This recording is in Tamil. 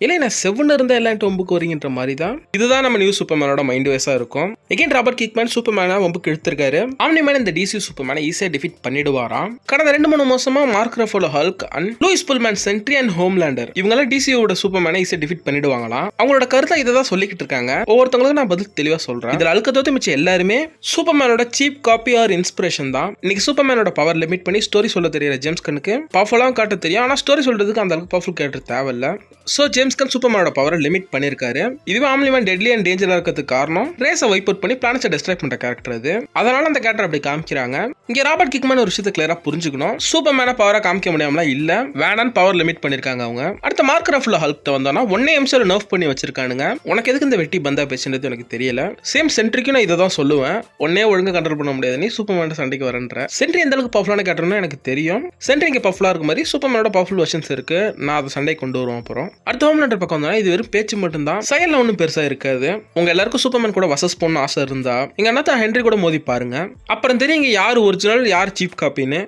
இல்லை நான் செவன் இருந்தா எல்லாம் ஒம்புக்கு வரீங்கன்ற மாதிரி தான் இதுதான் நம்ம நியூ சூப்பர்மேனோட மைண்ட் வைஸா இருக்கும். Again Robert கிக்மேன் சூப்பர்மேனை ஒம்புக்கு இழுத்திருக்காரு. ஆம்னிமேன் இந்த டிசி சூப்பர்மேனை ஈஸியா டிஃபீட் பண்ணிடுவாராம். கடந்த 2-3 மாசமா Mark Ruffalo Hulk and Louis Pullman Sentry and Homelander இவங்கெல்லாம் டிசியோட சூப்பர்மேனை ஈஸியா டிஃபீட் பண்ணிடுவாங்களாம். அவங்களோட கருத்தை இதை தான் சொல்லிக்கிட்டு இருக்காங்க. ஒவ்வொருத்தவங்களுக்கும் நான் பதில் தெளிவா சொல்றேன். இதில் அழுக்கத்தோத்து மிச்சம் எல்லாருமே சூப்பர்மேனோட சீப் காப்பி ஆர் இன்ஸ்பிரேஷன் தான். இன்னைக்கு சூப்பர்மேனோட பவர் லிமிட் பண்ணி ஸ்டோரி சொல்ல தெரியற ஜேம்ஸ் கனுக்கு பவர்ஃபுல்லாக காட்ட தெரியும். ஆனால் ஸ்டோரி சொல்றதுக்கு அந்த அளவுக்கு பவர்ஃபுல் கேரக்டர் தேவையில்ல. ஸோ ஜேம்ஸ் கன் சூப்பர்மேனோட பவரை லிமிட் பண்ணியிருக்காரு. இதுவே ஆம்னிமேன் டெட்லி அண்ட் டேஞ்சரா இருக்கிறதுக்கு காரணம் ரேஸை வைப் அவுட் பண்ணி பிளானட்ஸை டிஸ்ட்ராக்ட் பண்ற கேரக்டர் அது. அதனால அந்த கேரக்டர் அப்படி காமிக்கிறாங்க. இங்க ராபர்ட் கிக்மேன் ஒரு விஷயத்தை கிளியரா புரிஞ்சுக்கணும். சூப்பர்மேனை பவரா காமிக்க முடியாமல இல்ல, வேணான்னு பவர் லிமிட் பண்ணிருக்காங்க அவங்க. அடுத்த மார்க் ரஃபோலோ ஹல்க் வந்தோம்னா 1 நிமிஷம் நர்வ் பண்ணி வச்சிருக்கானுங்க. உனக்கு எதுக்கு இந்த வெட்டி பந்தா பேசுறது எனக்கு தெரியல. சேம் சென்ட்ரிக்கும் நான் இதை தான் சொல்லுவேன். ஒன்னே ஒழுங்கா கண்ட்ரோல் பண்ண முடியாது, நீ சூப்பர்மேன் சண்டைக்கு வரன்ற. சென்ட்ரி எந்த அளவுக்கு பவர்ஃபுல்லான கேரக்டர்னு எனக்கு தெரியும். சென்ட்ரி இங்க பவர்ஃபுல்லா இருக்க மாதிரி சூப்பர்மேனோட பவர்ஃபுல் வெர்ஷன்ஸ் இருக்கு. நான் அதை சண்டை கொண்டு வருவோம். அப்புறம் அடுத்த ஹோம்லேண்டர் பக்கம் வந்தோம்னா இது வெறும் பேச்சு மட்டும் தான், செயல்ல ஒன்றும் பெருசா இருக்காது. உங்க எல்லாருக்கும் சூப்பர்மேன் கூட வசஸ் போன ஆசை இருந்தா இங்க அண்ணா ஹென்ரி கூட மோதி பாருங்க. அப்புறம் தெரியும் இங்க யார் ஒரிஜினல் யார் சீப் காப்பின்னு.